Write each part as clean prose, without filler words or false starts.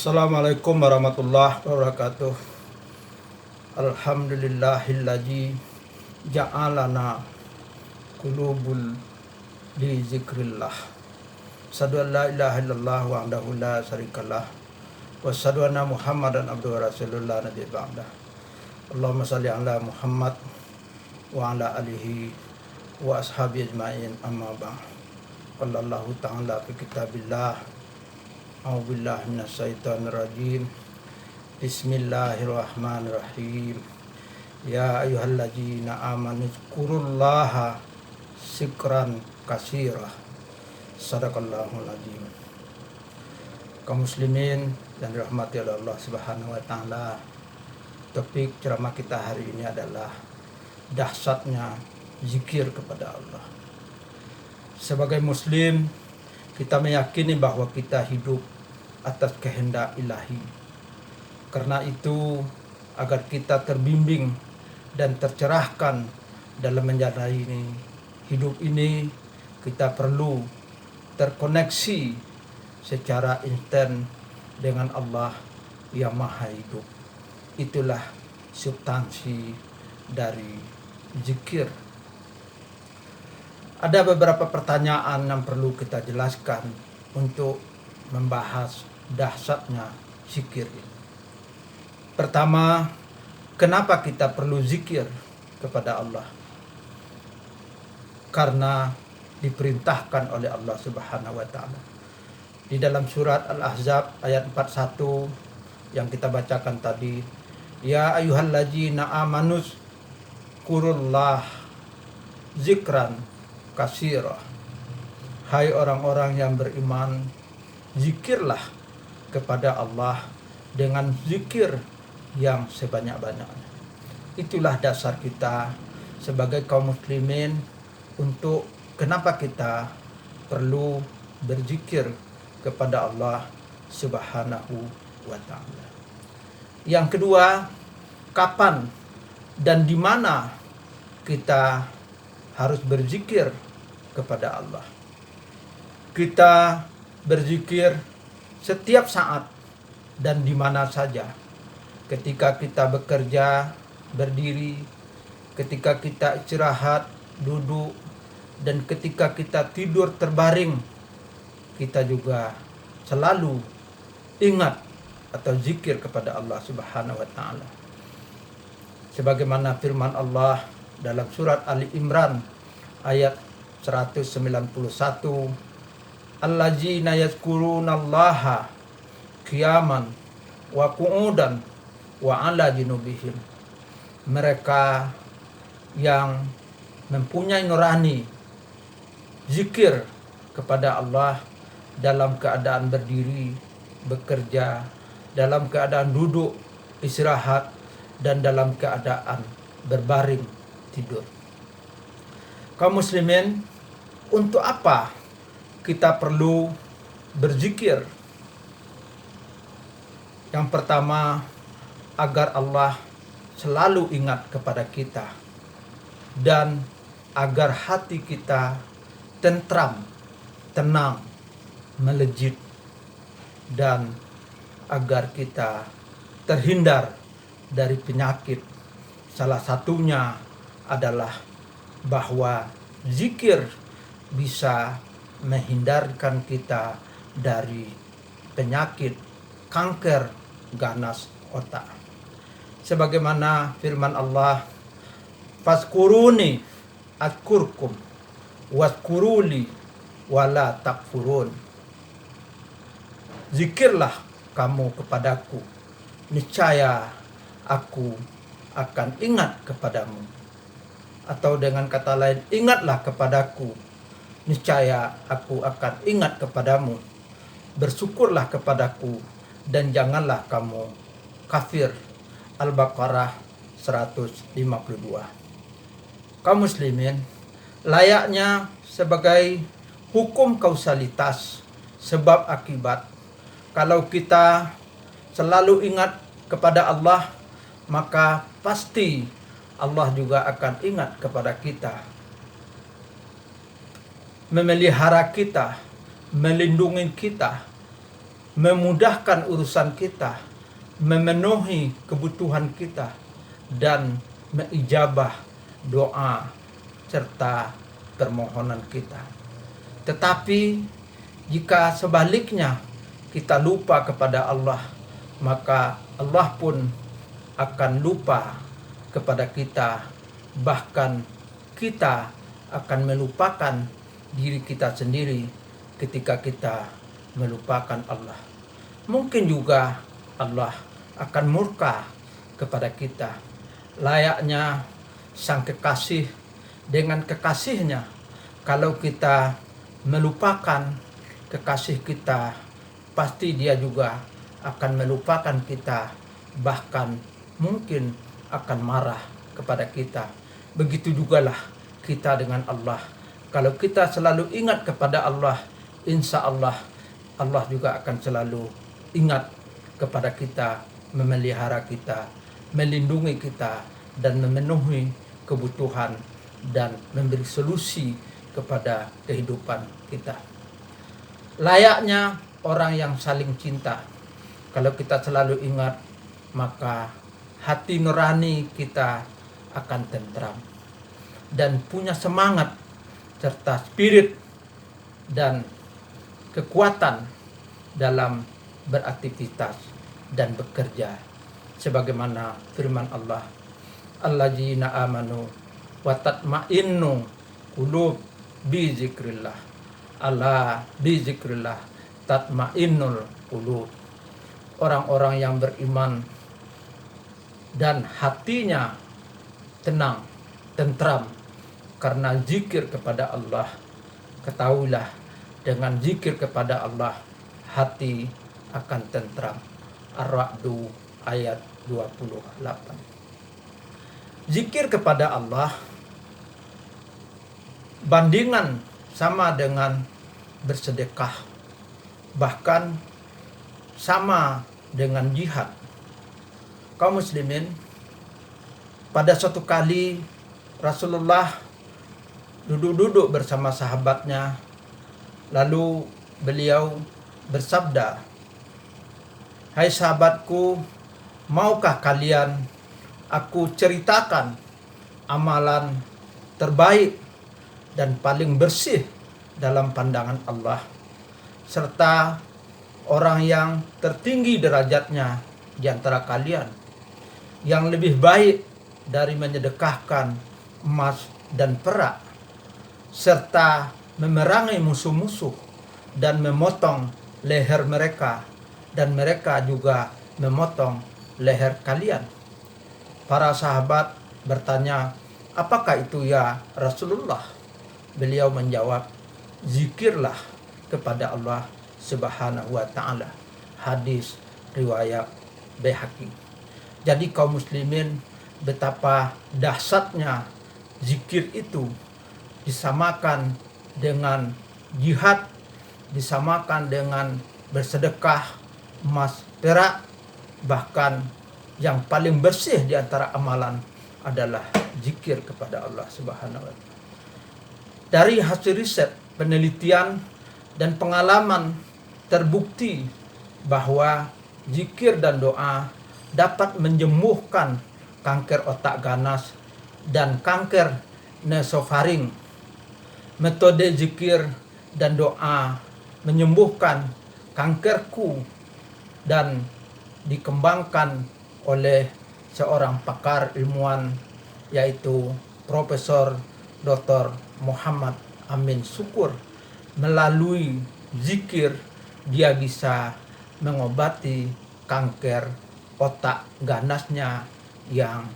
Assalamualaikum warahmatullahi wabarakatuh. Alhamdulillahilladzi ja'alana qulubul li zikrillah. Asyhadu an la ilaha illallah wahdahu la syarikalah wa asyhadu anna Muhammadan abduhu wa rasulullah nabi ba'dah. Allahumma shalli ala Muhammad wa ala alihi wa ashabi ajma'in amma ba'd. Qala Allah ta'ala fi kitabillah. A'udzubillahi minasyaitonirrajim. Bismillahirrahmanirrahim. Ya ayyuhalladzina amanu dzkurullaha dzikran katsira. Shadaqallahul adzim. Kaum muslimin dan dirahmati oleh Allah Subhanahu wa taala. Topik ceramah kita hari ini adalah dahsyatnya zikir kepada Allah. Sebagai muslim, kita meyakini bahwa kita hidup atas kehendak ilahi. Karena itu, agar kita terbimbing dan tercerahkan dalam menjalani hidup ini, kita perlu terkoneksi secara instan dengan Allah yang Maha Hidup. Itulah substansi dari zikir. Ada beberapa pertanyaan yang perlu kita jelaskan untuk membahas dahsyatnya zikir ini. Pertama, kenapa kita perlu zikir kepada Allah? Karena diperintahkan oleh Allah Subhanahu wa taala. Di dalam surat Al-Ahzab ayat 41 yang kita bacakan tadi, ya ayyuhalladzina amanus kurullah zikran katsira. Hai orang-orang yang beriman, zikirlah kepada Allah dengan zikir yang sebanyak-banyaknya. Itulah dasar kita sebagai kaum muslimin untuk kenapa kita perlu berzikir kepada Allah Subhanahu wa taala. Yang kedua, kapan dan di mana kita harus berzikir kepada Allah? Kita berzikir setiap saat dan di mana saja. Ketika kita bekerja, berdiri, ketika kita istirahat, duduk, dan ketika kita tidur terbaring, kita juga selalu ingat atau zikir kepada Allah Subhanahu wa taala. Sebagaimana firman Allah dalam surat Ali Imran ayat 191, allazina yazkurunallaha qiyaman wa qu'udan wa ala junubihim. Mereka yang mempunyai nurani zikir kepada Allah dalam keadaan berdiri, bekerja, dalam keadaan duduk, istirahat, dan dalam keadaan berbaring tidur. Kaum muslimin, untuk apa kita perlu berzikir? Yang pertama, agar Allah selalu ingat kepada kita dan agar hati kita tentram, tenang, melejit, dan agar kita terhindar dari penyakit. Salah satunya adalah bahwa zikir bisa menghindarkan kita dari penyakit kanker ganas otak. Sebagaimana firman Allah, fazkuruni azkurkum wazkuruli wala takfurun. Zikirlah kamu kepadaku, niscaya aku akan ingat kepadamu. Atau dengan kata lain, ingatlah kepadaku, niscaya aku akan ingat kepadamu. Bersyukurlah kepadaku dan janganlah kamu kafir. Al-Baqarah 152. Kaum muslimin, layaknya sebagai hukum kausalitas sebab akibat, kalau kita selalu ingat kepada Allah, maka pasti Allah juga akan ingat kepada kita, memelihara kita, melindungi kita, memudahkan urusan kita, memenuhi kebutuhan kita, dan mengijabah doa serta permohonan kita. Tetapi jika sebaliknya kita lupa kepada Allah, maka Allah pun akan lupa kepada kita, bahkan kita akan melupakan diri kita sendiri ketika kita melupakan Allah. Mungkin juga Allah akan murka kepada kita, layaknya sang kekasih dengan kekasihnya. Kalau kita melupakan kekasih kita, pasti dia juga akan melupakan kita, bahkan mungkin akan marah kepada kita. Begitu jugalah kita dengan Allah. Kalau kita selalu ingat kepada Allah, insya Allah, Allah juga akan selalu ingat kepada kita, memelihara kita, melindungi kita, dan memenuhi kebutuhan dan memberi solusi kepada kehidupan kita. Layaknya orang yang saling cinta, kalau kita selalu ingat, maka hati nurani kita akan tentram dan punya semangat serta spirit dan kekuatan dalam beraktivitas dan bekerja. Sebagaimana firman Allah, alladzina amanu wa tatma'innu qulub bi zikrillah, ala bi zikrillah tatma'innul qulub. Orang-orang yang beriman dan hatinya tenang, tentram karena zikir kepada Allah. Ketahuilah, dengan zikir kepada Allah hati akan tentram. Ar-Ra'du ayat 28. Zikir kepada Allah bandingan sama dengan bersedekah, bahkan sama dengan jihad. Kaum muslimin, pada suatu kali Rasulullah duduk-duduk bersama sahabatnya, lalu beliau bersabda, "Hai sahabatku, maukah kalian aku ceritakan amalan terbaik dan paling bersih dalam pandangan Allah, serta orang yang tertinggi derajatnya di antara kalian, yang lebih baik dari menyedekahkan emas dan perak, serta memerangi musuh-musuh dan memotong leher mereka, dan mereka juga memotong leher kalian." Para sahabat bertanya, "Apakah itu ya Rasulullah?" Beliau menjawab, "Zikirlah kepada Allah Subhanahu wa ta'ala." Hadis riwayat Baihaqi. Jadi kaum muslimin, betapa dahsyatnya zikir itu, disamakan dengan jihad, disamakan dengan bersedekah emas perak, bahkan yang paling bersih di antara amalan adalah zikir kepada Allah Subhanahu wa ta'ala. Dari hasil riset, penelitian, dan pengalaman terbukti bahwa zikir dan doa dapat menyembuhkan kanker otak ganas dan kanker nasofaring. Metode zikir dan doa menyembuhkan kanker KU dan dikembangkan oleh seorang pakar ilmuwan, yaitu Profesor Dr. Muhammad Amin Syukur. Melalui zikir dia bisa mengobati kanker otak ganasnya yang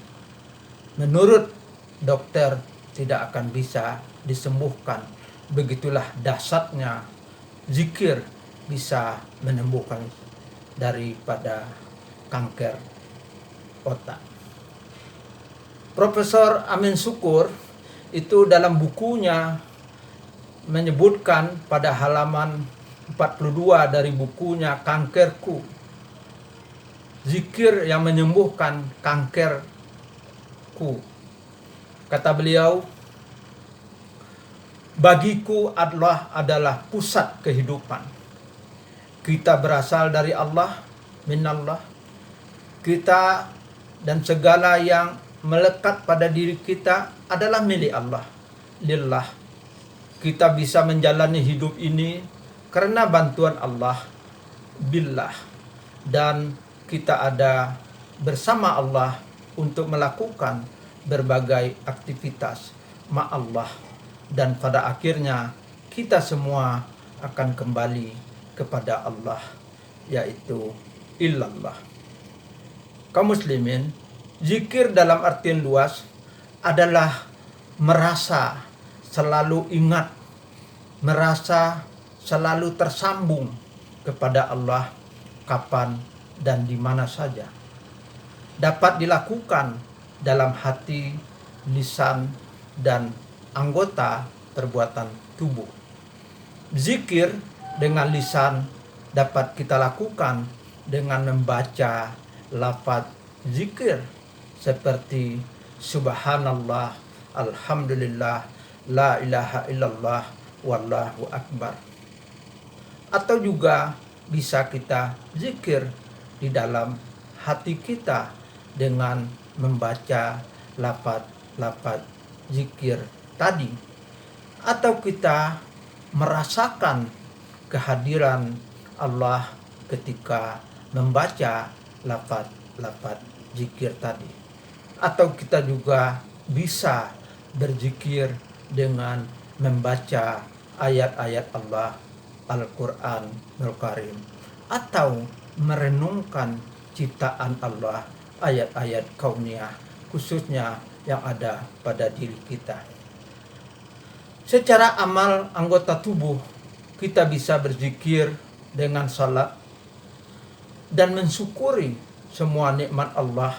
menurut dokter tidak akan bisa disembuhkan. Begitulah dahsyatnya zikir bisa menyembuhkan daripada kanker otak. Profesor Amin Syukur itu dalam bukunya menyebutkan pada halaman 42 dari bukunya Kankerku, zikir yang menyembuhkan kankerku. Kata beliau, "Bagiku Allah adalah pusat kehidupan. kita berasal dari Allah, minallah. Kita dan segala yang melekat pada diri kita adalah milik Allah, lillah. Kita bisa menjalani hidup ini karena bantuan Allah, billah. Dan kita ada bersama Allah untuk melakukan berbagai aktivitas ma'allah. Dan pada akhirnya kita semua akan kembali kepada Allah, yaitu illallah. Kaum muslimin, zikir dalam artian luas adalah merasa selalu ingat, merasa selalu tersambung kepada Allah kapan dan di mana saja. Dapat dilakukan dalam hati, lisan, dan anggota perbuatan tubuh. Zikir dengan lisan dapat kita lakukan dengan membaca lafaz zikir seperti subhanallah, alhamdulillah, la ilaha illallah, wallahu akbar. Atau juga bisa kita zikir di dalam hati kita dengan membaca lafaz zikir tadi. Atau kita merasakan kehadiran Allah ketika membaca lafaz zikir tadi. Atau kita juga bisa berzikir dengan membaca ayat-ayat Allah, Al-Quranul Karim, atau merenungkan ciptaan Allah, ayat-ayat kauniyah, khususnya yang ada pada diri kita. Secara amal anggota tubuh, kita bisa berzikir dengan salat dan mensyukuri semua nikmat Allah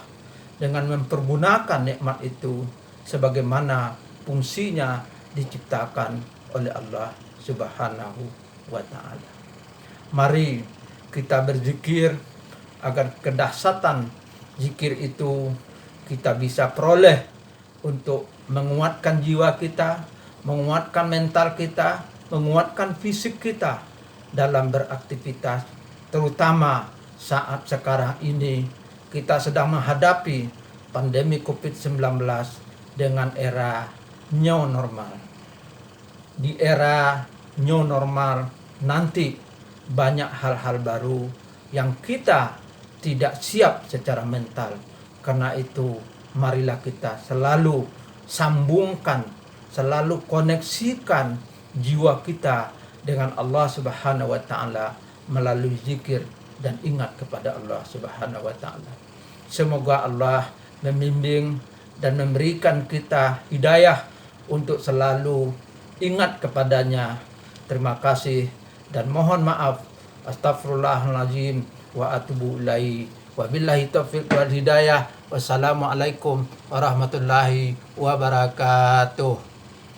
dengan mempergunakan nikmat itu sebagaimana fungsinya diciptakan oleh Allah Subhanahu wa ta'ala. Mari kita berzikir agar kedahsyatan zikir itu kita bisa peroleh untuk menguatkan jiwa kita, menguatkan mental kita, menguatkan fisik kita dalam beraktivitas, terutama saat sekarang ini kita sedang menghadapi pandemi COVID-19 dengan era new normal. Di era new normal nanti banyak hal-hal baru yang kita tidak siap secara mental. Karena itu marilah kita selalu sambungkan, selalu koneksikan jiwa kita dengan Allah Subhanahu wa ta'ala melalui zikir dan ingat kepada Allah Subhanahu wa ta'ala. Semoga Allah membimbing dan memberikan kita hidayah untuk selalu ingat kepadanya. Terima kasih dan mohon maaf. Astaghfirullahaladzim wa atubu ilaihi. Wabillahi taufiq wal hidayah. Wassalamualaikum warahmatullahi wabarakatuh.